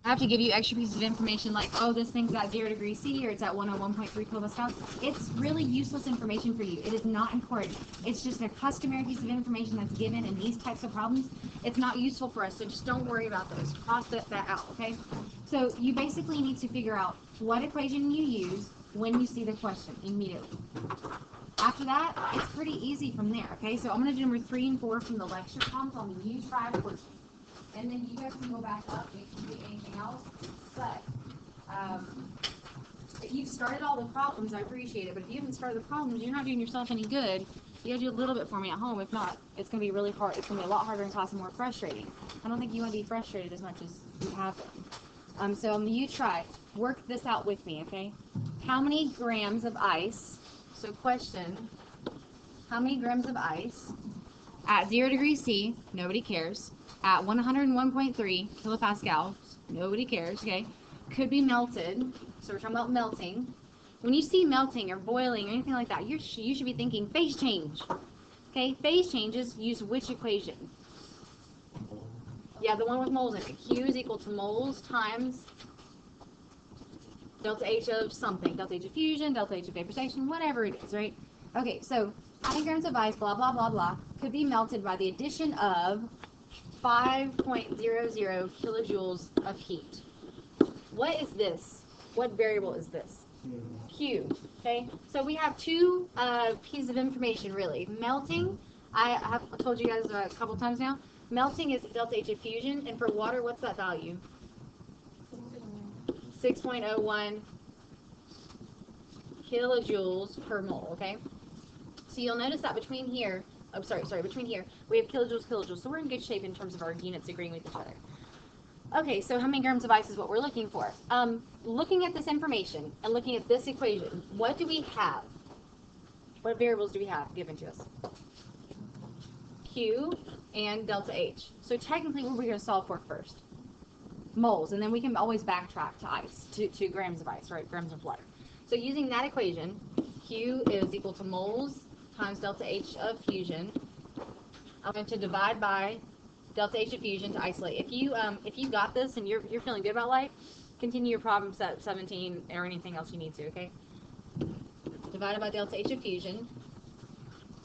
I have to give you extra pieces of information like, oh, this thing's at 0 degrees C or it's at 101.3 kilopascals. It's really useless information for you. It is not important. It's just a customary piece of information that's given in these types of problems. It's not useful for us, so just don't worry about those. Cross that out, okay? So you basically need to figure out what equation you use when you see the question immediately. After that, it's pretty easy from there, okay? So I'm going to do number 3 and 4 from the lecture problems on the U-try portion. And then you guys can go back up if you do anything else. But if you've started all the problems, I appreciate it. But if you haven't started the problems, you're not doing yourself any good. You gotta do a little bit for me at home. If not, it's gonna be really hard. It's gonna be a lot harder in class and more frustrating. I don't think you want to be frustrated as much as you have been. So on the U-try, work this out with me, okay? How many grams of ice? So question: how many grams of ice at 0 degrees C? Nobody cares. At 101.3 kilopascals, nobody cares, okay, could be melted. So we're talking about melting. When you see melting or boiling or anything like that, you should be thinking phase change. Okay, phase changes use which equation? Yeah, the one with moles in it. Q is equal to moles times delta H of something. Delta H of fusion, delta H of vaporization, whatever it is, right? Okay, so how many grams of ice, blah, blah, blah, blah, could be melted by the addition of 5.00 kilojoules of heat. What is this? What variable is this? Q. Okay, so we have two pieces of information really. Melting, I have told you guys a couple times now, melting is delta H of fusion, and for water, what's that value? 6.01 kilojoules per mole, okay? So you'll notice that between here, between here, we have kilojoules, so we're in good shape in terms of our units agreeing with each other. Okay, so how many grams of ice is what we're looking for? Looking at this information and looking at this equation, what do we have? What variables do we have given to us? Q and delta H. So technically, what are we going to solve for first? Moles, and then we can always backtrack to ice, to grams of ice, right? Grams of water. So using that equation, Q is equal to moles times delta H of fusion. I'm going to divide by delta H of fusion to isolate. If you got this and you're feeling good about life, continue your problem set 17 or anything else you need to, okay? Divided by delta H of fusion.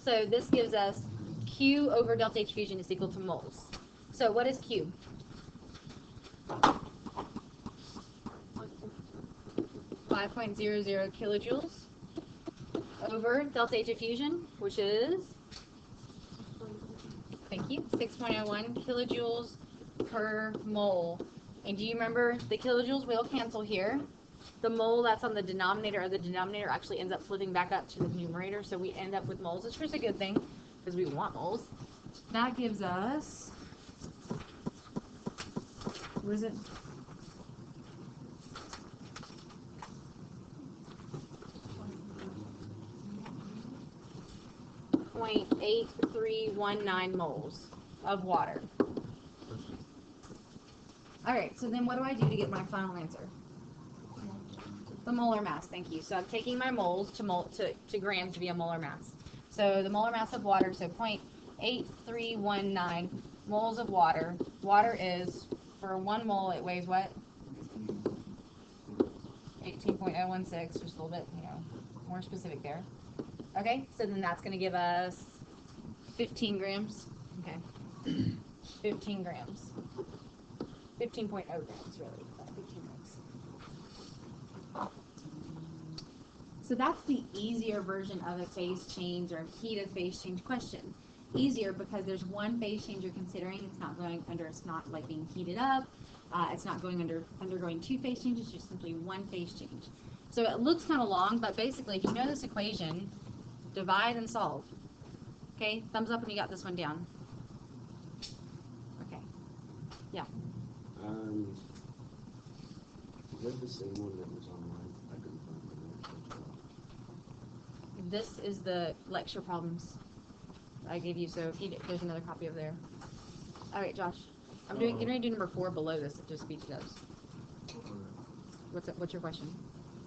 So this gives us Q over delta H fusion is equal to moles. So what is Q? 5.00 kilojoules over delta H of fusion, which is, thank you, 6.01 kilojoules per mole. And do you remember the kilojoules will cancel here? The mole that's on the denominator actually ends up flipping back up to the numerator, so we end up with moles, which is a good thing because we want moles. That gives us, what is it? 0.8319 moles of water. Alright, so then what do I do to get my final answer? The molar mass, thank you. So I'm taking my moles to grams via molar mass. So the molar mass of water, so 0.8319 moles of water. Water is, for 1 mole, it weighs what? 18.016, just a little bit, more specific there. Okay, so then that's going to give us 15 grams. Okay, 15 grams. 15.0 grams, really. 15 grams. So that's the easier version of a phase change or heated phase change question. Easier because there's one phase change you're considering. It's not going under, it's not like being heated up. It's not undergoing 2 phase changes, just simply 1 phase change. So it looks kind of long, but basically, if you know this equation, divide and solve. Okay, thumbs up when you got this one down. Okay, yeah. Is that the same one that was online? I couldn't find the This is the lecture problems I gave you, so there's another copy over there. All right, Josh. I'm getting ready to do number 4 below this, just speech notes. What's your question?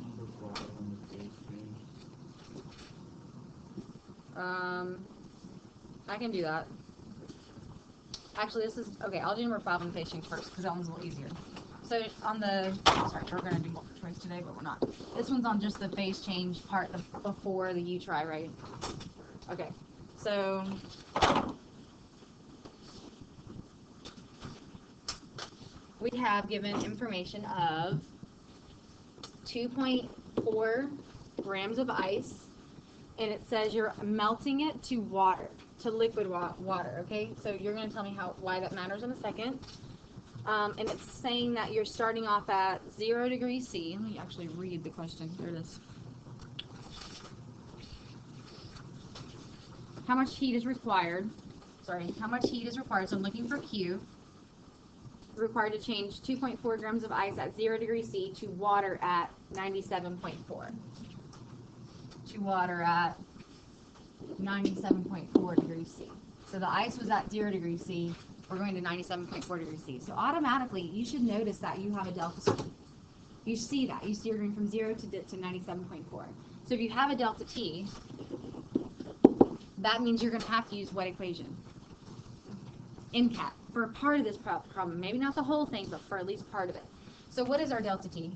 Number 5 on the phase change. I can do that. Actually, this is, okay, I'll do number 5 on the phase change first, because that one's a little easier. So on the, sorry, we're gonna do multiple choice today, but we're not. This one's on just the phase change part before the U try, right? Okay, so we have given information of 2.4 grams of ice, and it says you're melting it to water, to liquid water, okay? So you're going to tell me why that matters in a second. And it's saying that you're starting off at 0 degrees C. Let me actually read the question. There it is. How much heat is required? Sorry, how much heat is required? So I'm looking for Q. Required to change 2.4 grams of ice at 0 degrees C to water at 97.4. To water at 97.4 degrees C. So the ice was at 0 degrees C. We're going to 97.4 degrees C. So automatically, you should notice that you have a delta T. You see that. You see you're going from 0 to 97.4. So if you have a delta T, that means you're going to have to use what equation? MCAT. For part of this problem. Maybe not the whole thing, but for at least part of it. So what is our delta T?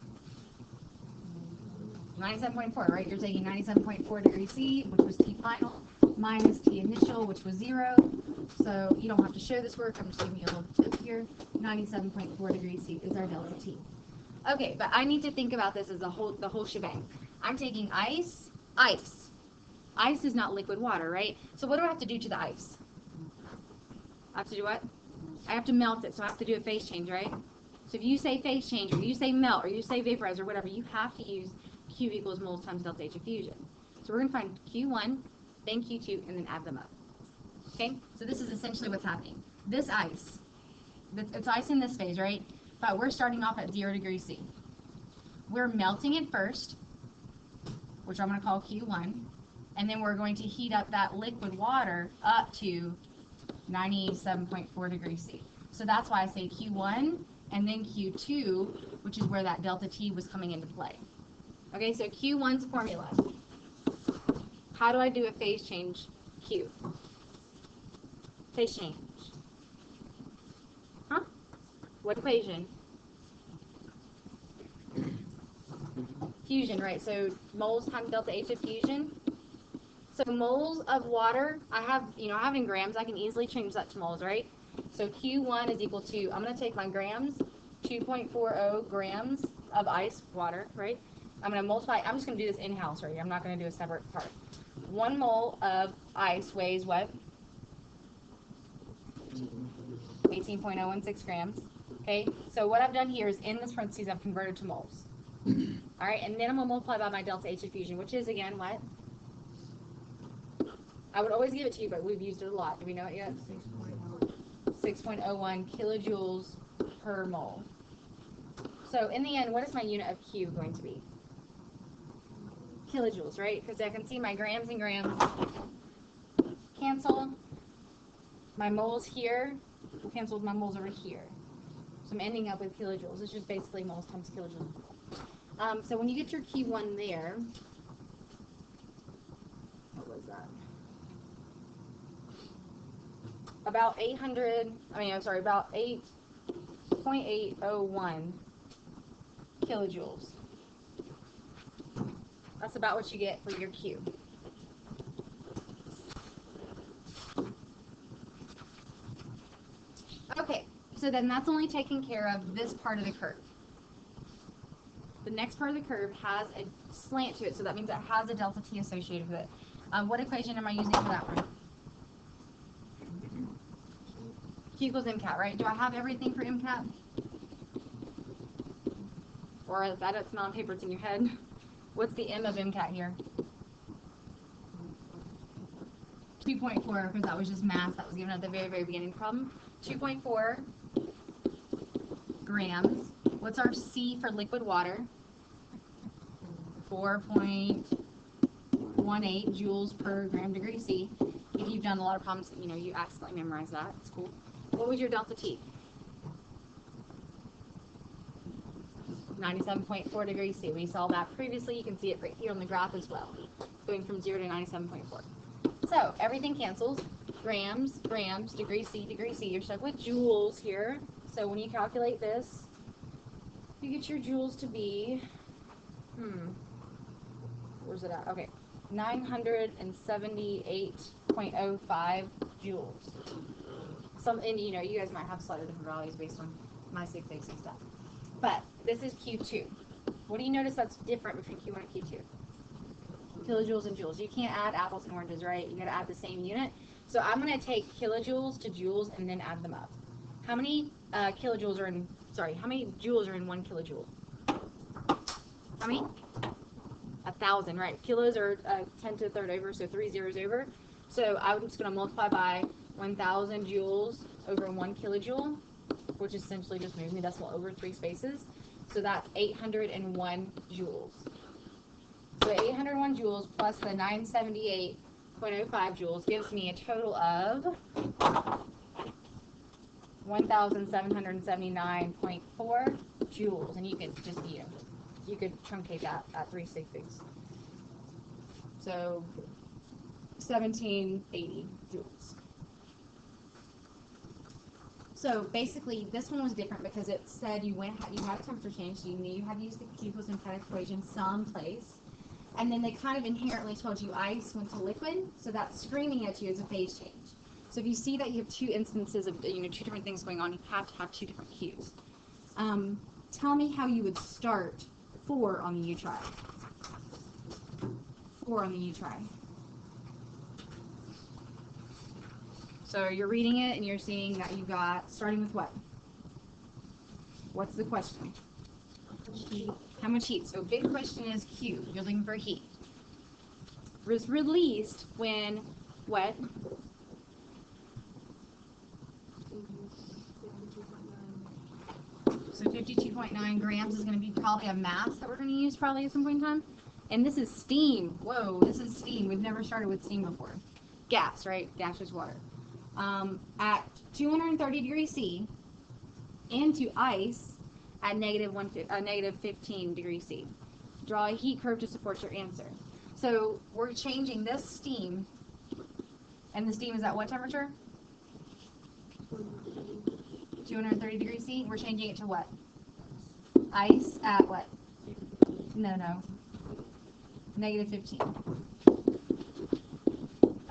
97.4, right? You're taking 97.4 degrees C, which was T final, minus T initial, which was 0. So you don't have to show this work. I'm just giving you a little tip here. 97.4 degrees C is our delta T. Okay, but I need to think about this as the whole shebang. I'm taking ice. Ice is not liquid water, right? So what do I have to do to the ice? I have to do what? I have to melt it, so I have to do a phase change, right? So if you say phase change, or you say melt, or you say vaporize, or whatever, you have to use Q equals moles times delta H of fusion. So we're going to find Q1, then Q2, and then add them up. Okay? So this is essentially what's happening. This ice, it's ice in this phase, right? But we're starting off at 0 degrees C. We're melting it first, which I'm going to call Q1, and then we're going to heat up that liquid water up to 97.4 degrees C. So that's why I say Q1 and then Q2, which is where that delta T was coming into play. Okay, so Q1's formula. How do I do a phase change Q? Phase change. Huh? What equation? Fusion, right? So moles times delta H of fusion. So moles of water, I have in grams, I can easily change that to moles, right? So Q1 is equal to, I'm going to take my grams, 2.40 grams of ice, water, right? I'm going to multiply, I'm just going to do this in-house right here. I'm not going to do a separate part. 1 mole of ice weighs what? 18.016 grams. Okay, so what I've done here is in this parentheses, I've converted to moles. All right, and then I'm going to multiply by my delta H of fusion, which is, again, what? I would always give it to you, but we've used it a lot. Do we know it yet? 6.01 kilojoules per mole. So in the end, what is my unit of Q going to be? Kilojoules, right? Because I can see my grams and grams cancel. My moles here will cancel with my moles over here. So I'm ending up with kilojoules. It's just basically moles times kilojoules. So when you get your Q1 there, what was that? About 8.801 kilojoules. That's about what you get for your Q. Okay, so then that's only taking care of this part of the curve. The next part of the curve has a slant to it, so that means it has a delta T associated with it. What equation am I using for that one? Q equals MCAT, right? Do I have everything for MCAT? Or is that it's not on paper, it's in your head? What's the M of MCAT here? 2.4, because that was just math that was given at the very, very beginning of the problem. 2.4 grams. What's our C for liquid water? 4.18 joules per gram degree C. If you've done a lot of problems, you accidentally memorize that. It's cool. What was your delta T? 97.4 degrees C. We saw that previously. You can see it right here on the graph as well, going from 0 to 97.4. So everything cancels. Grams, grams, degree C, degree C. You're stuck with joules here. So when you calculate this, You get your joules to be, where's it at? Okay, 978.05 joules. And you know, you guys might have slightly different values based on my 686 stuff. But this is Q2. What do you notice that's different between Q1 and Q2? Kilojoules and joules. You can't add apples and oranges, right? You gotta add the same unit. So I'm gonna take kilojoules to joules and then add them up. How many how many joules are in 1 kilojoule? How many? 1,000, right? Kilos are 10 to the third over, so 3 zeros over. So I'm just gonna multiply by 1,000 joules over 1 kilojoule, which essentially just moves me decimal over 3 spaces. So that's 801 joules. So 801 joules plus the 978.05 joules gives me a total of 1,779.4 joules. And you could just, you could truncate that at 366. So 1,780 joules. So basically, this one was different because it said you had a temperature change, so you knew you had to use the Keeple-Synthetic equation someplace. And then they kind of inherently told you ice went to liquid, so that's screaming at you as a phase change. So if you see that you have two instances of, two different things going on, you have to have two different cues. Tell me how you would start 4 on the U-try. 4 on the U-try. So you're reading it and you're seeing that you got, starting with what? What's the question? Heat. How much heat? So big question is Q. You're looking for heat. Was released when what? 52.9 grams is going to be probably a mass that we're going to use probably at some point in time. And this is steam. Whoa, this is steam. We've never started with steam before. Gas, right? Gaseous water. At 230 degrees C into ice at negative 15 degrees C. Draw a heat curve to support your answer. So we're changing this steam, and the steam is at what temperature? 230 degrees C. We're changing it to what? Ice at what? No. Negative 15.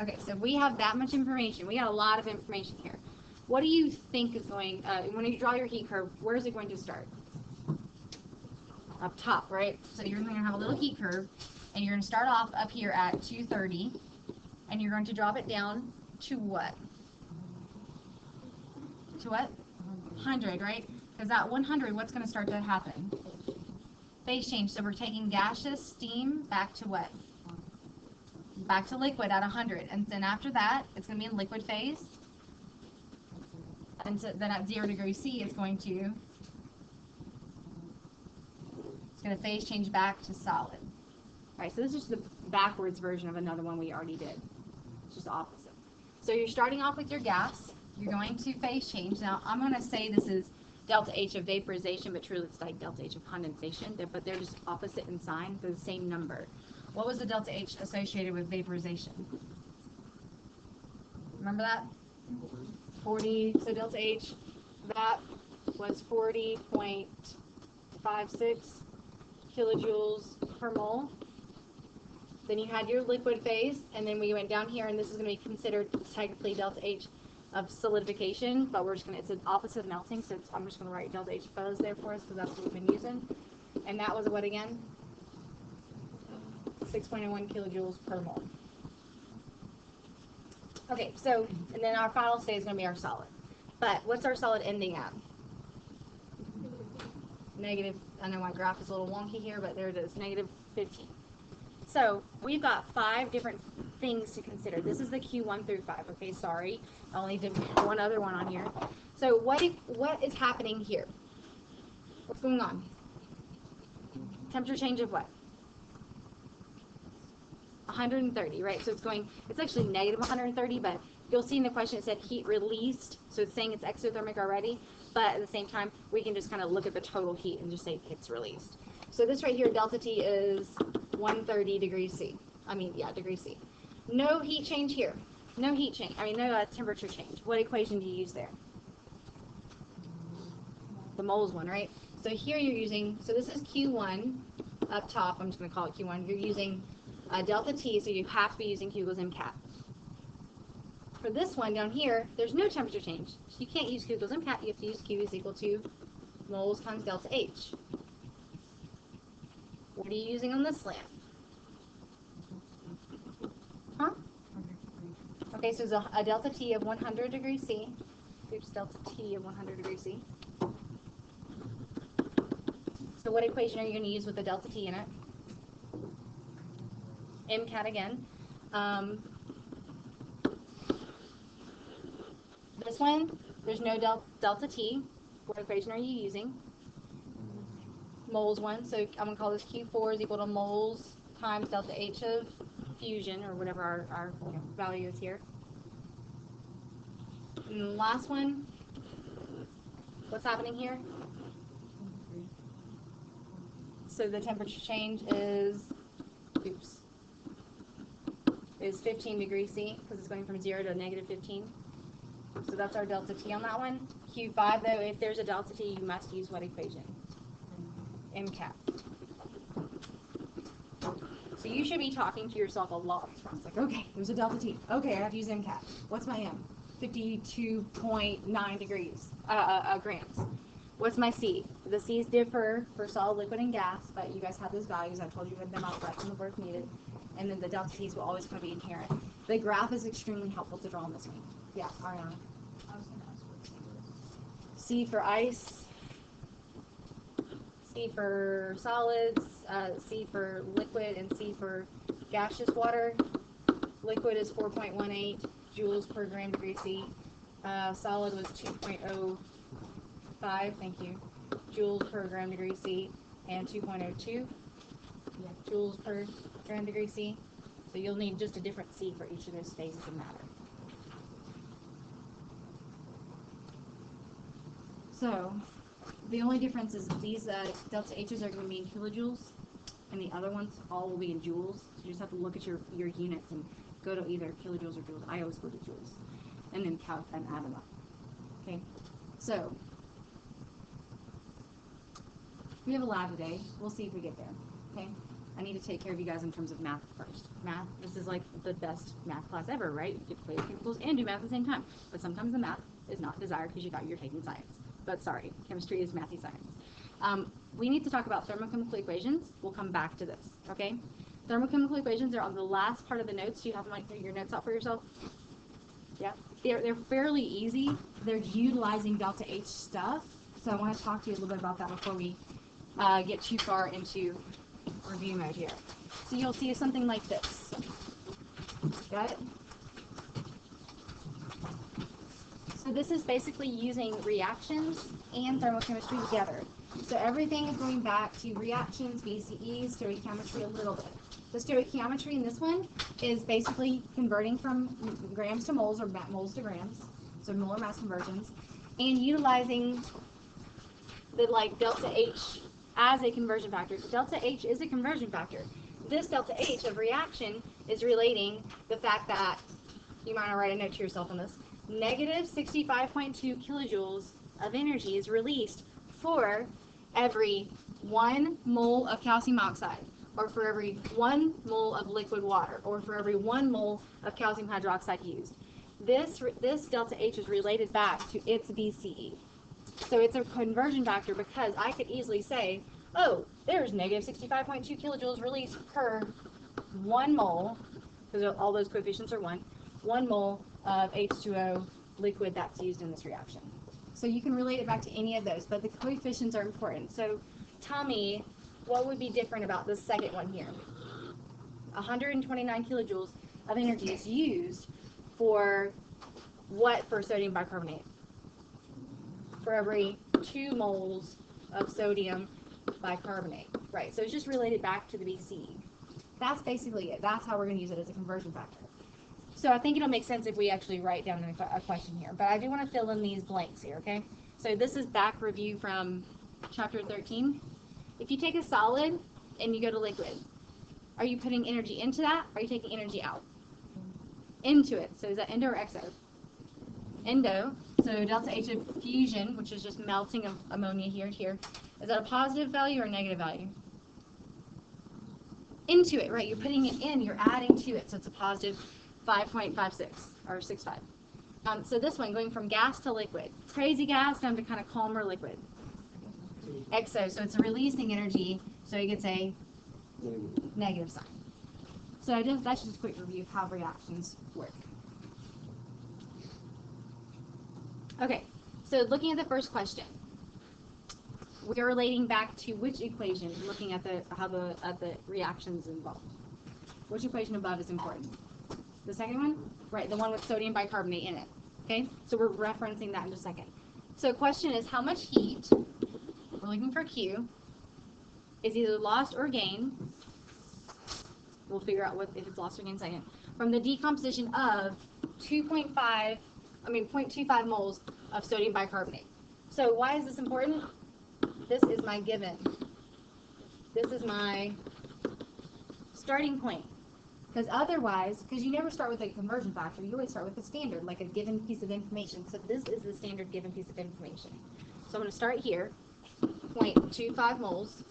Okay, so we have that much information. We got a lot of information here. What do you think is going, when you draw your heat curve, where is it going to start? Up top, right? So you're going to have a little heat curve, and you're going to start off up here at 230, and you're going to drop it down to what? To what? 100, right? Because at 100, what's going to start to happen? Phase change. So we're taking gaseous steam back to what? Back to liquid at 100. And then after that, it's going to be in liquid phase. And so then at 0 degrees C, it's going to phase change back to solid. All right, so this is just the backwards version of another one we already did. It's just opposite. So you're starting off with your gas. You're going to phase change. Now, I'm going to say this is delta H of vaporization, but truly it's like delta H of condensation. But they're just opposite in sign. They're the same number. What was the delta H associated with vaporization? Remember that? 40. So delta H, that was 40.56 kilojoules per mole. Then you had your liquid phase, and then we went down here, and this is going to be considered technically delta H of solidification, but we're just going to, it's an opposite of melting, so I'm just going to write delta H buzz there for us because that's what we've been using. And that was what again? 6.01 kilojoules per mole. Okay, so, and then our final state is going to be our solid. But what's our solid ending at? Negative, I know my graph is a little wonky here, but there it is, negative 15. So we've got 5 different things to consider. This is the Q1 through 5. Okay, sorry, I only did one other one on here. So what is happening here? What's going on? Temperature change of what? 130, right? So it's actually negative 130, but you'll see in the question it said heat released, so it's saying it's exothermic already, but at the same time, we can just kind of look at the total heat and just say it's released. So this right here, delta T is 130 degrees C. Degrees C. No heat change here. No heat change. No temperature change. What equation do you use there? The moles one, right? So here you're using, so this is Q1 up top. I'm just going to call it Q1. You're using delta T, so you have to be using Q equals MCAT. For this one down here, there's no temperature change. So you can't use Q equals MCAT. You have to use Q is equal to moles times delta H. What are you using on this lamp? Huh? Okay, so there's a delta T of 100 degrees C. Oops, delta T of 100 degrees C. So what equation are you going to use with the delta T in it? MCAT again. This one, there's no delta T. What equation are you using? Moles one. So I'm going to call this Q4 is equal to moles times delta H of fusion, or whatever our value is here. And the last one, what's happening here? So the temperature change is, is 15 degrees C, because it's going from 0 to negative 15. So that's our delta T on that one. Q5, though, if there's a delta T, you must use what equation? MCAT. So you should be talking to yourself a lot. It's like, okay, there's a delta T. Okay, I have to use MCAT. What's my M? 52.9 degrees, grams. What's my C? The C's differ for solid, liquid, and gas, but you guys have those values. I told you to them out right from the work needed. And then the delta T's will always kind of be inherent. The graph is extremely helpful to draw on this one. Yeah, Ariana. I was going to ask what C was. C for ice, C for solids, C for liquid, and C for gaseous water. Liquid is 4.18 joules per gram degree C. Solid was 2.05, thank you, joules per gram degree C, and 2.02 joules per gram degree C. So you'll need just a different C for each of those phases of matter. So the only difference is these delta H's are going to be in kilojoules, and the other ones all will be in joules. So you just have to look at your units and go to either kilojoules or joules. I always go to joules, and then count and add them up. Okay, so we have a lab today. We'll see if we get there. Okay, I need to take care of you guys in terms of math first. Math, this is like the best math class ever, right? You get to play with chemicals and do math at the same time. But sometimes the math is not desired because you're taking science. But sorry, chemistry is mathy science. We need to talk about thermochemical equations. We'll come back to this, okay? Thermochemical equations are on the last part of the notes. Do you have your notes out for yourself? Yeah, they're fairly easy. They're utilizing delta H stuff. So I want to talk to you a little bit about that before we get too far into review mode here. So you'll see something like this. Got it? So this is basically using reactions and thermochemistry together. So everything is going back to reactions, VCEs, stoichiometry a little bit. The stoichiometry in this one is basically converting from grams to moles or moles to grams, so molar mass conversions, and utilizing the delta H as a conversion factor. So delta H is a conversion factor. This delta H of reaction is relating the fact that, you might want to write a note to yourself on this, negative 65.2 kilojoules of energy is released for every 1 mole of calcium oxide, or for every 1 mole of liquid water, or for every 1 mole of calcium hydroxide used. This delta H is related back to its VCE. So it's a conversion factor because I could easily say, oh, there's negative 65.2 kilojoules released per 1 mole, because all those coefficients are 1 mole of H2O liquid that's used in this reaction. So you can relate it back to any of those, but the coefficients are important. So tell me, what would be different about this second one here? 129 kilojoules of energy is used for what for sodium bicarbonate? For every 2 moles of sodium bicarbonate. Right, so it's just related back to the VCE. That's basically it. That's how we're going to use it as a conversion factor. So I think it'll make sense if we actually write down a question here. But I do want to fill in these blanks here, okay? So this is back review from chapter 13. If you take a solid and you go to liquid, are you putting energy into that, or are you taking energy out? Into it. So is that endo or exo? Endo. So delta H of fusion, which is just melting of ammonia here, Is that a positive value or a negative value? Into it, right? You're putting it in, you're adding to it, so it's a positive 5.56 or 65. So this one, going from gas to liquid. Crazy gas down to kind of calmer liquid. Exo, so it's a releasing energy, so it gets a negative sign. So that's just a quick review of how reactions work. Okay, so looking at the first question, we're relating back to which equation? Looking at the reactions involved. Which equation above is important? The second one, right? The one with sodium bicarbonate in it. Okay, so we're referencing that in just a second. So question is, how much heat? We're looking for Q. Is either lost or gained. We'll figure out if it's lost or gained in a second. From the decomposition of 0.25 moles of sodium bicarbonate. So why is this important? This is my given. This is my starting point. Because otherwise, because you never start with a conversion factor, you always start with a standard, like a given piece of information. So this is the standard given piece of information. So I'm going to start here, 0.25 moles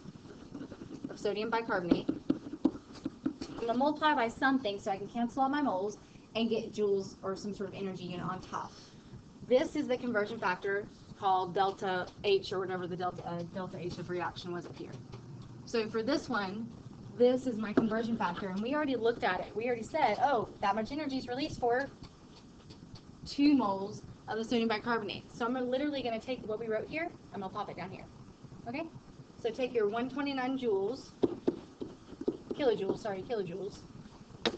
of sodium bicarbonate. I'm going to multiply by something so I can cancel out my moles and get joules or some sort of energy unit on top. This is the conversion factor called delta H, or whatever the delta H of reaction was up here. So for this one, this is my conversion factor, and we already looked at it. We already said, oh, that much energy is released for 2 moles of the sodium bicarbonate. So I'm literally going to take what we wrote here, I'm going to pop it down here. Okay? So take your 129 kilojoules,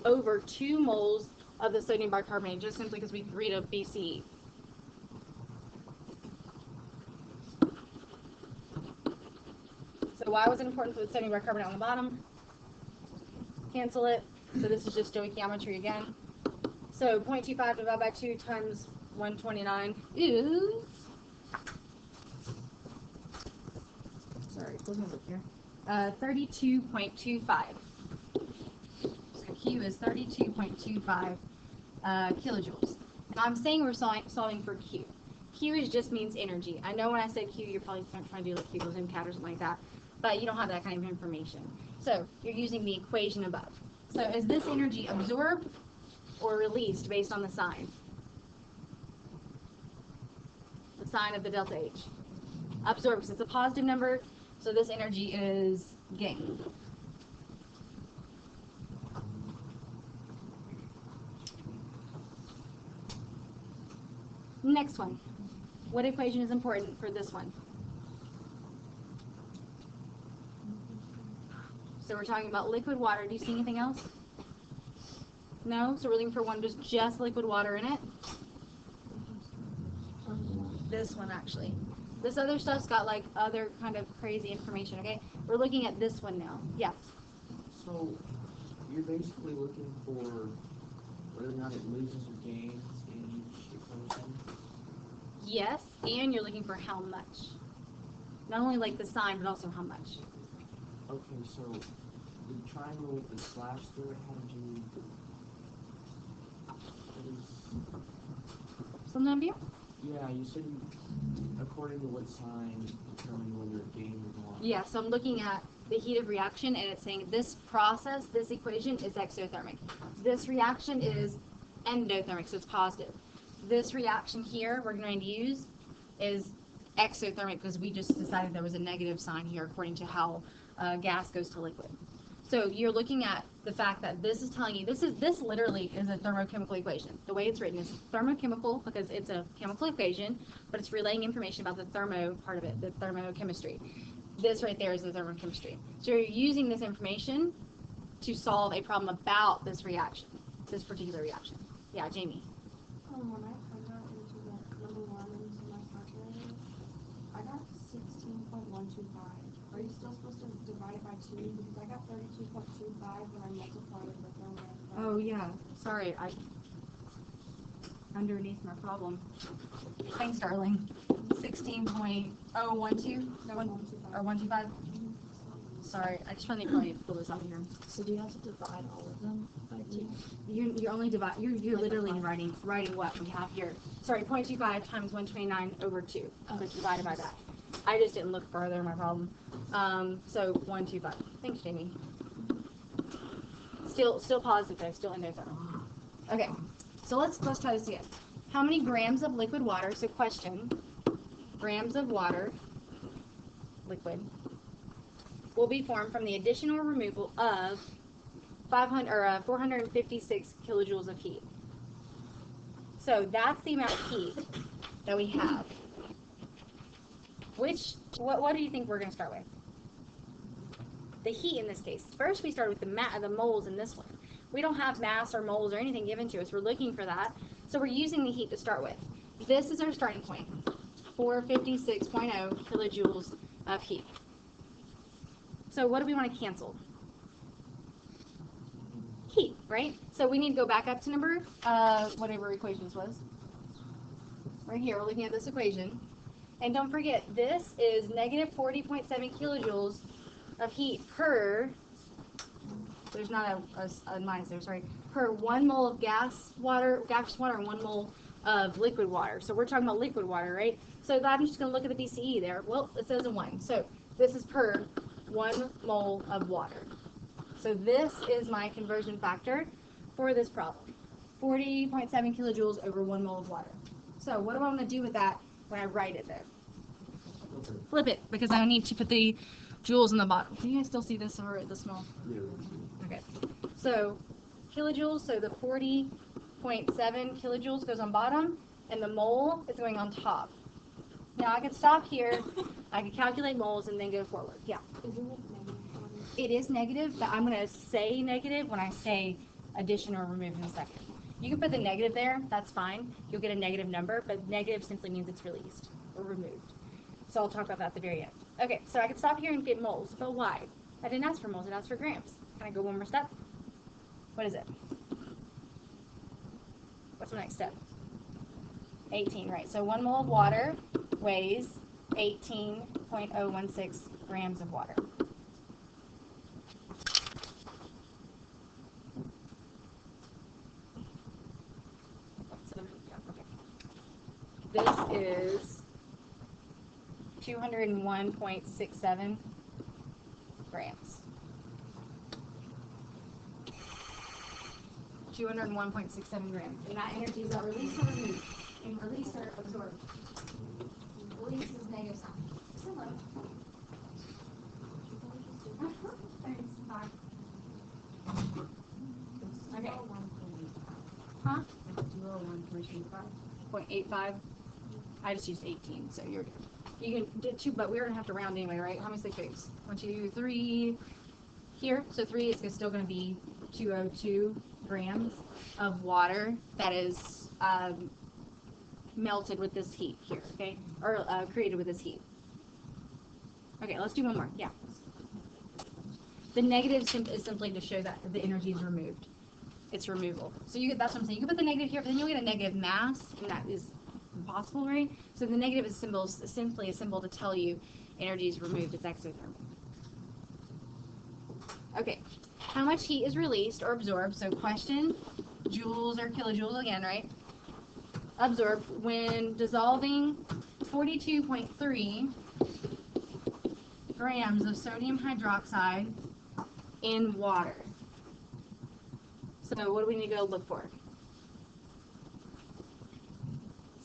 over 2 moles of the sodium bicarbonate, just simply because we read a BCE. So why was it important for the sodium bicarbonate on the bottom? Cancel it. So this is just stoichiometry again. So 0.25 divided by 2 times 129 is, sorry, close my book here, 32.25. So Q is 32.25 kilojoules. Now I'm saying we're solving for Q. Q just means energy. I know when I say Q, you're probably trying to do like Q's and cat or something like that, but you don't have that kind of information. So you're using the equation above. So is this energy absorbed or released based on the sign? The sign of the delta H. Absorbed, because it's a positive number, so this energy is gained. Next one. What equation is important for this one? So we're talking about liquid water. Do you see anything else? No? So we're looking for one just liquid water in it? This one, actually. This other stuff's got like other kind of crazy information, okay? We're looking at this one now. Yeah. So you're basically looking for whether or not it loses or gains in each equation? Yes, and you're looking for how much. Not only like the sign, but also how much. Okay, so the triangle with the slash through it, how did you... Something of you? Yeah, you said you, according to what sign, determine whether it gained or lost. Yeah, so I'm looking at the heat of reaction, and it's saying this process, this equation is exothermic. This reaction is endothermic, so it's positive. This reaction here we're going to use is exothermic because we just decided there was a negative sign here according to how gas goes to liquid. So you're looking at the fact that this is telling you, this literally is a thermochemical equation. The way it's written is thermochemical because it's a chemical equation, but it's relaying information about the thermo part of it, the thermochemistry. This right there is the thermochemistry. So you're using this information to solve a problem about this reaction, this particular reaction. Yeah, Jamie. When I put that into the number 1 into my calculator, I got 16.125. Are you still supposed to divide it by 2? Because I got 32.25 when I multiplied it with thermal. Oh yeah, sorry, I underneath my problem. Thanks, darling. 16.012 or 125. Sorry, I just really need to pull this out here. So do you have to divide all of them by 2? You're only you're literally writing what we have here. Sorry, 0.25 times 129 over 2. So it's divided by that. I just didn't look further, my problem. So 125. Thanks, Jamie. Still positive though, still endothermic. Okay, so let's try this again. How many grams of liquid water, so question, grams of water, liquid, will be formed from the addition or removal of 456 kilojoules of heat? So that's the amount of heat that we have. What do you think we're going to start with? The heat in this case. First we started with the moles in this one. We don't have mass or moles or anything given to us. We're looking for that. So we're using the heat to start with. This is our starting point. 456.0 kilojoules of heat. So what do we want to cancel? Heat, right? So we need to go back up to number, whatever equation this was. Right here, we're looking at this equation. And don't forget, this is negative 40.7 kilojoules of heat per, there's not a minus there, sorry, per 1 mole of gaseous water, and 1 mole of liquid water. So we're talking about liquid water, right? So I'm just going to look at the BCE there. Well, it says a 1. So this is per 1 mole of water. So this is my conversion factor for this problem. 40.7 kilojoules over 1 mole of water. So what do I want to do with that when I write it there? Flip it, because I need to put the joules in the bottom. Can you guys still see this over at the small? Yeah. Okay. So kilojoules, so the 40.7 kilojoules goes on bottom, and the mole is going on top. Now I could stop here, I could calculate moles, and then go forward. Yeah. Isn't it negative? It is negative, but I'm going to say negative when I say addition or remove in a second. You can put the negative there, that's fine. You'll get a negative number, but negative simply means it's released or removed. So I'll talk about that at the very end. Okay, so I can stop here and get moles, but why? I didn't ask for moles, I asked for grams. Can I go one more step? What is it? What's the next step? 18, right. So 1 mole of water weighs 18.016 grams of water. This is 201.67 grams. 201.67 grams. And that energy is that released or removed? And released or absorbed? Release is negative sign. Similar. Okay. Huh? 201.85. I just used 18, so you're good. You can do 2, but we're gonna have to round anyway, right? How many 6 figs? 1, 2, 3. Here, so 3 is still gonna be 202 grams of water that is melted with this heat here, okay? Or created with this heat. Okay, let's do one more. Yeah. The negative is simply to show that the energy is removed. It's removal. So that's what I'm saying. You can put the negative here, but then you'll get a negative mass, and that is impossible, right? So the negative is simply a symbol to tell you energy is removed. It's exothermic. Okay. How much heat is released or absorbed? So question, joules or kilojoules again, right? Absorbed when dissolving 42.3 grams of sodium hydroxide in water. So what do we need to go look for?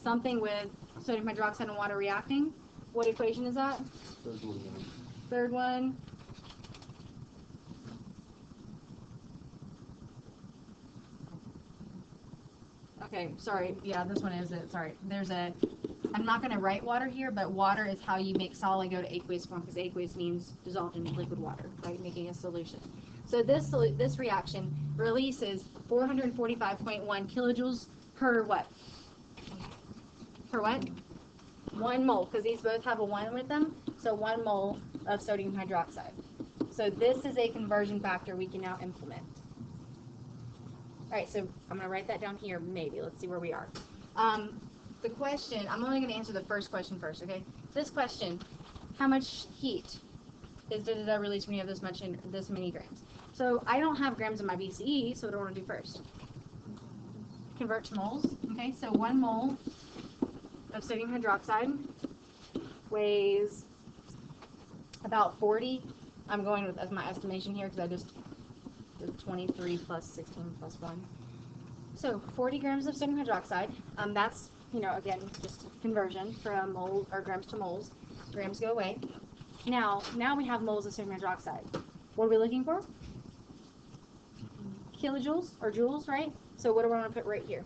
Something with sodium hydroxide and water reacting. What equation is that? Third one down. Third one. Okay, sorry. Yeah, this one is it. Sorry. I'm not going to write water here, but water is how you make solid go to aqueous form, because aqueous means dissolved in liquid water, right? Making a solution. So this reaction releases 445.1 kilojoules per what? Per what? 1 mole, because these both have a 1 with them, so 1 mole of sodium hydroxide. So this is a conversion factor we can now implement. All right, so I'm going to write that down here, maybe. Let's see where we are. The question, I'm only going to answer the first question first, okay? This question, how much heat did I release when you have this many grams? So I don't have grams in my BCE, so what do I want to do first? Convert to moles, okay? So 1 mole of sodium hydroxide weighs about 40. I'm going with as my estimation here because I just did 23 plus 16 plus 1. So 40 grams of sodium hydroxide. That's, you know, again, just conversion from moles or grams to moles. Grams go away. Now we have moles of sodium hydroxide. What are we looking for? Kilojoules or joules, right? So what do we want to put right here?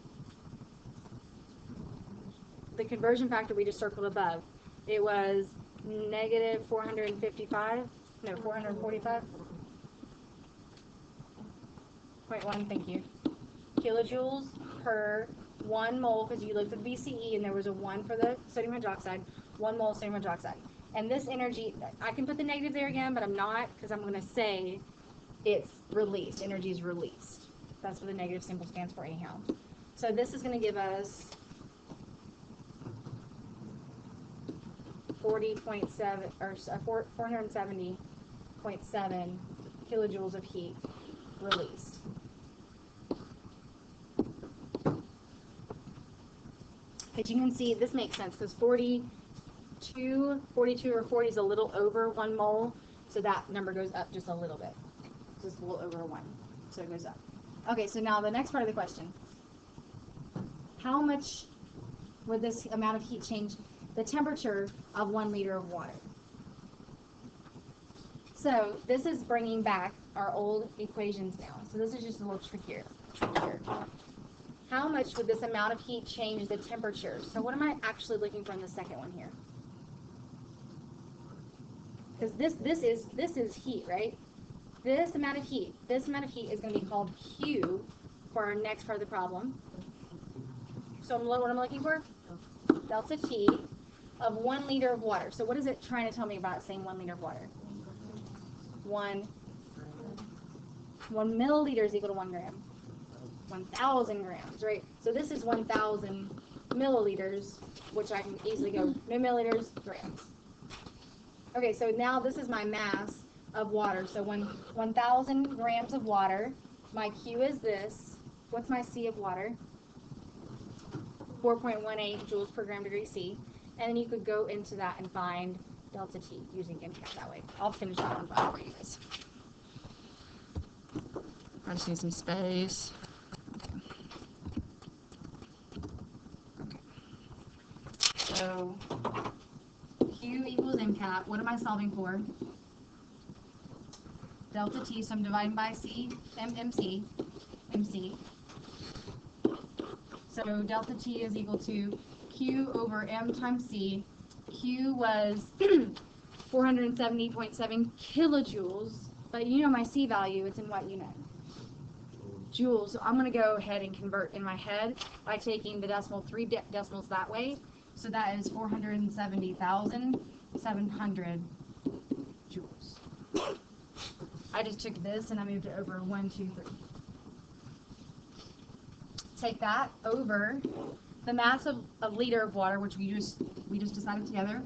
The conversion factor we just circled above. It was negative 455. No, 445. 0.1, thank you. Kilojoules per 1 mole, because you looked at VCE and there was a 1 for the sodium hydroxide, 1 mole of sodium hydroxide. And this energy, I can put the negative there again, but I'm not, because I'm going to say it's released. Energy is released. That's what the negative symbol stands for anyhow. So this is going to give us 40.7 or 470.7 kilojoules of heat released. But you can see this makes sense because 42 or 40 is a little over 1 mole, so that number goes up just a little bit. Just a little over 1, so it goes up. Okay, so now the next part of the question. How much would this amount of heat change the temperature of 1 liter of water? So this is bringing back our old equations now. So this is just a little trickier. How much would this amount of heat change the temperature? So what am I actually looking for in the second one here? Because this is heat, right? This amount of heat is going to be called Q for our next part of the problem. So what I'm looking for? Delta T of 1 liter of water. So what is it trying to tell me about saying 1 liter of water? 1 milliliter is equal to 1 gram. 1,000 grams, right? So this is 1,000 milliliters, which I can easily go milliliters, grams. Okay, so now this is my mass of water. So 1,000 grams of water. My Q is this. What's my C of water? 4.18 joules per gram degree C. And then you could go into that and find delta T using MCAT that way. I'll finish that one for you guys. I just need some space. Okay. So Q equals MCAT. What am I solving for? Delta T, so I'm dividing by MC. So delta T is equal to Q over M times C. Q was 470.7 kilojoules, but you know my C value, it's in what unit? Joules. So I'm going to go ahead and convert in my head by taking the decimal 3 decimals that way. So that is 470,700 joules. I just took this and I moved it over 1, 2, 3. Take that over the mass of a liter of water, which we just decided together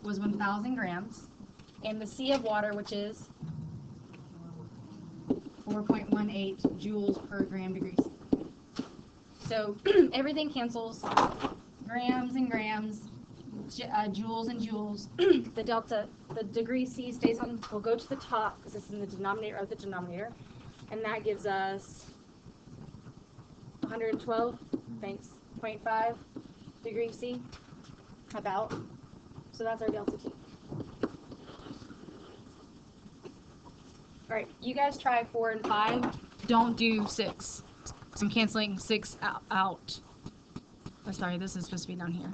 was 1,000 grams, and the C of water, which is 4.18 joules per gram degree C. So everything cancels, grams and grams, joules and joules. The degree C stays on, will go to the top because it's in the denominator of the denominator, and that gives us 112, thanks, 0.5 degrees C, about. So that's our delta T. All right, you guys try 4 and 5. Don't do 6. I'm canceling 6 out. Oh, sorry, this is supposed to be down here.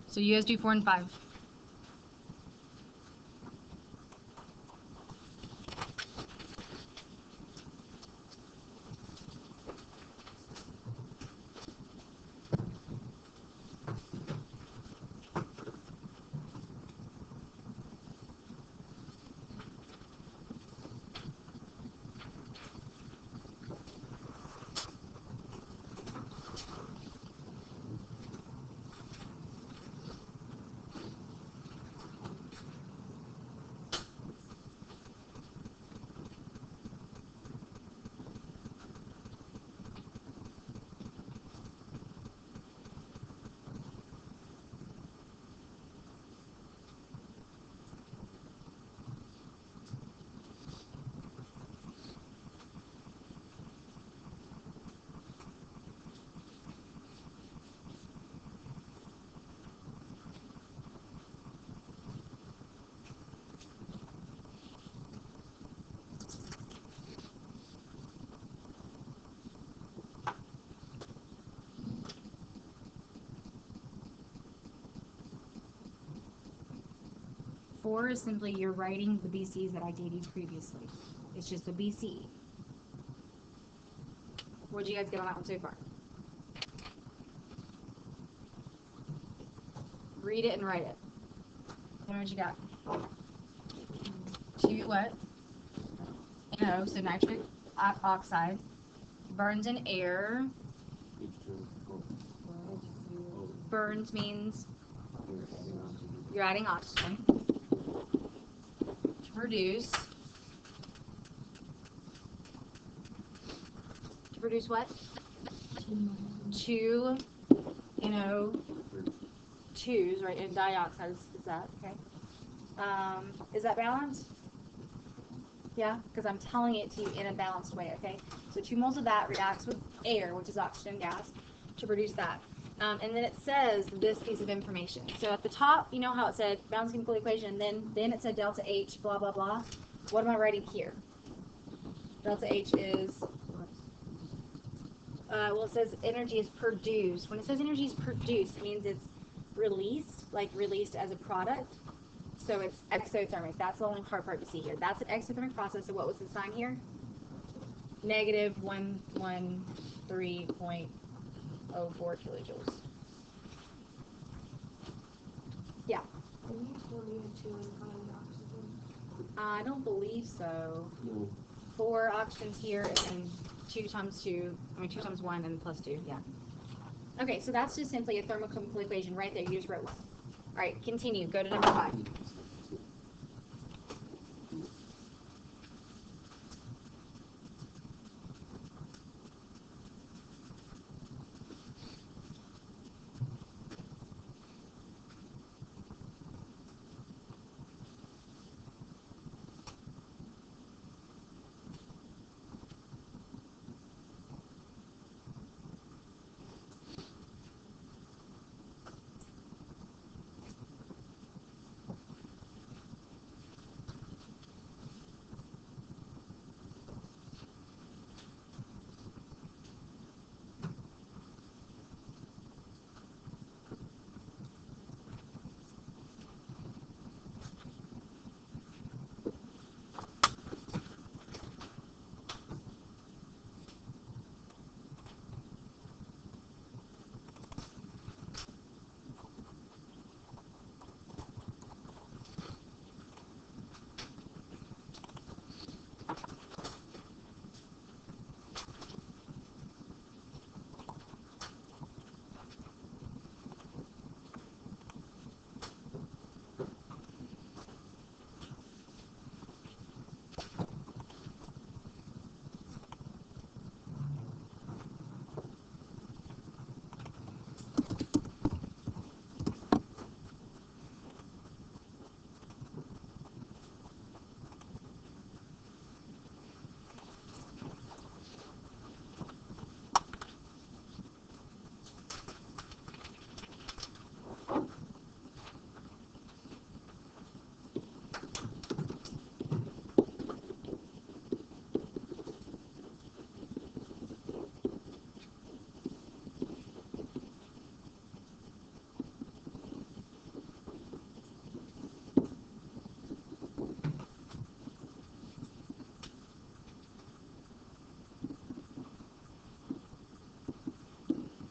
So you guys do 4 and 5. 4 is simply you're writing the BCs that I gave you previously. It's just a BC. What'd you guys get on that one so far? Read it and write it. Tell me what you got. 2 what? NO, so nitric oxide. Burns in air. Burns means you're adding oxygen. To produce what? 2 NO2s, right? And dioxide is that, okay? Is that balanced? Yeah, because I'm telling it to you in a balanced way, okay? So 2 moles of that reacts with air, which is oxygen gas, to produce that. And then it says this piece of information. So at the top, you know how it said balanced chemical equation, then it said delta H, blah, blah, blah. What am I writing here? Delta H is, well, it says energy is produced. When it says energy is produced, it means it's released, like released as a product. So it's exothermic. That's the only hard part to see here. That's an exothermic process. So what was the sign here? Negative 113.04 kilojoules. Yeah. And you still needed 2 and find the oxygen. I don't believe so. No. 4 oxygens here and then 2 times 2 times 1 and plus 2, yeah. Okay, so that's just simply a thermochemical equation right there. You just wrote one. All right, continue. Go to number 5.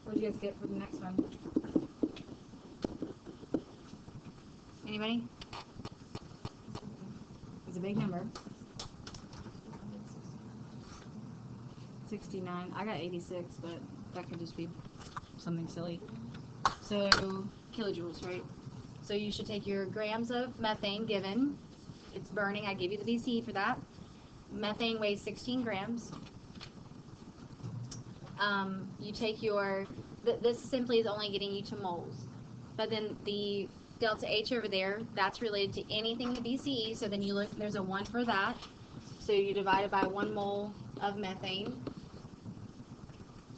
What did you guys get for the next one? Anybody? It's a big number. 69. I got 86, but that could just be something silly. So, kilojoules, right? So you should take your grams of methane given. It's burning. I gave you the BC for that. Methane weighs 16 grams. You take your, this simply is only getting you to moles. But then the delta H over there, that's related to anything in the BCE. So then you look, there's a 1 for that. So you divide it by 1 mole of methane.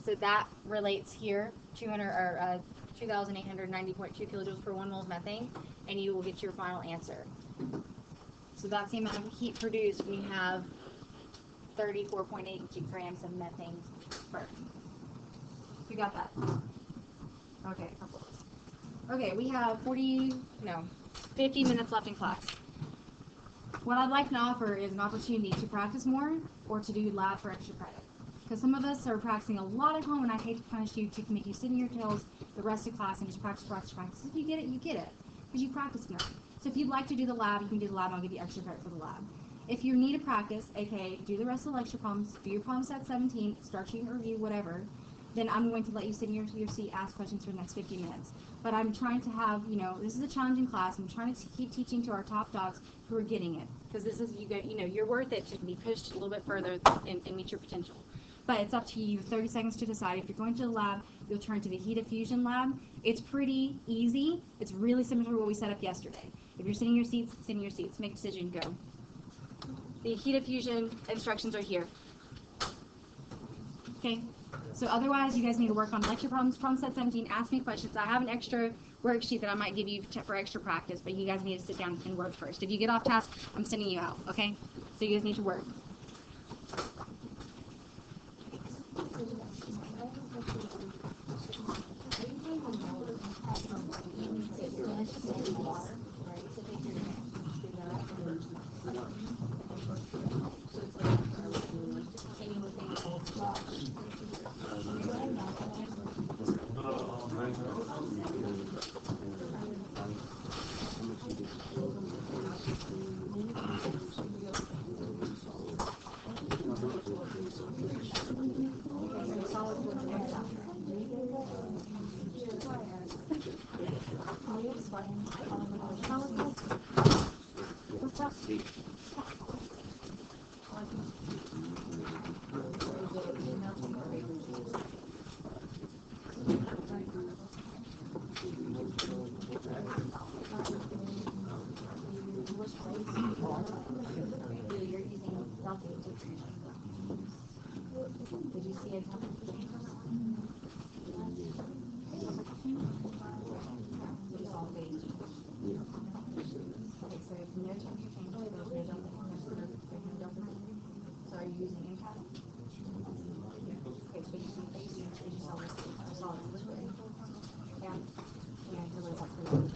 So that relates here, 2,890.2 kilojoules per 1 mole of methane, and you will get your final answer. So that's the amount of heat produced when you have 34.8 grams of methane burned. You got that? Okay. Okay, we have 50 minutes left in class. What I'd like to offer is an opportunity to practice more or to do lab for extra credit. Because some of us are practicing a lot at home, and I hate to punish you to make you sit in your tails the rest of class and just practice. If you get it, you get it. Because you practiced enough. So if you'd like to do the lab, you can do the lab, and I'll give you extra credit for the lab. If you need to practice, aka do the rest of the lecture problems, do your problem set 17, start sheet review, whatever, then I'm going to let you sit in your seat, ask questions for the next 50 minutes. But I'm trying to have, this is a challenging class. I'm trying to keep teaching to our top dogs who are getting it. Because this is, you're worth it to be pushed a little bit further and meet your potential. But it's up to you. 30 seconds to decide. If you're going to the lab, you'll turn to the heat diffusion lab. It's pretty easy. It's really similar to what we set up yesterday. If you're sitting in your seats, sit in your seats. Make a decision. Go. The heat diffusion instructions are here. Okay. So otherwise, you guys need to work on lecture problems, problem set 17. Ask me questions. I have an extra worksheet that I might give you for extra practice, but you guys need to sit down and work first. If you get off task, I'm sending you out. Okay. So you guys need to work. Did you see it? Okay, so if no temperature change, there's no delta. So are you using impact? Okay, so you see phase change, you saw liquid. Yeah. Yeah, what about fluid?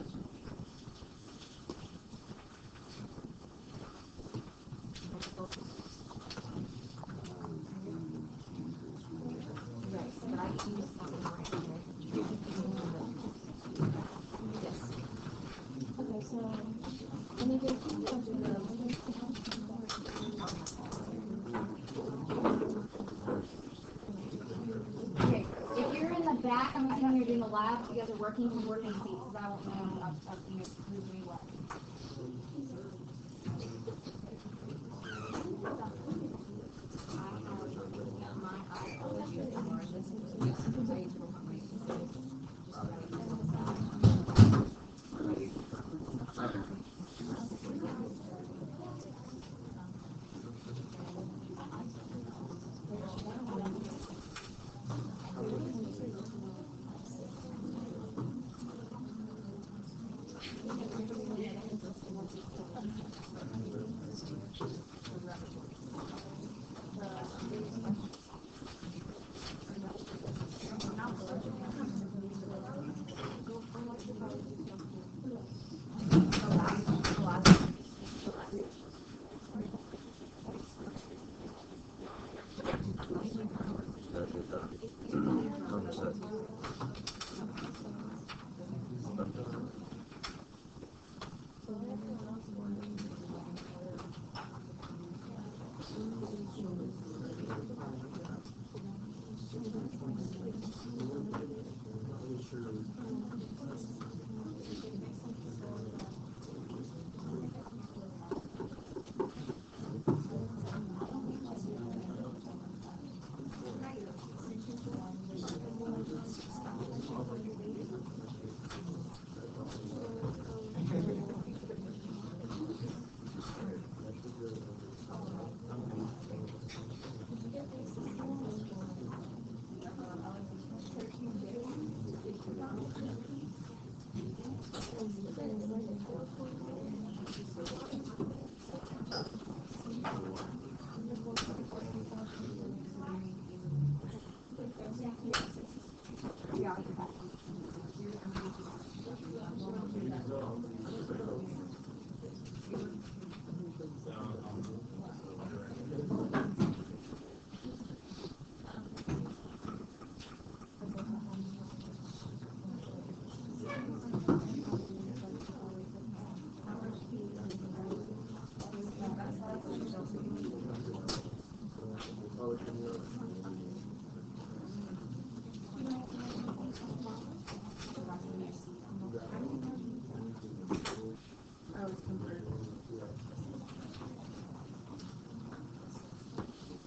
Right, but I can use something more accurate. Yes. Okay, so let me just Okay, if you're in the back, I'm assuming you're doing the lab, you guys are working seats, because I won't know who's doing what.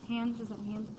Hands, is it hands?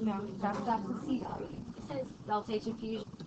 No, that's the C value. It says voltage diffusion.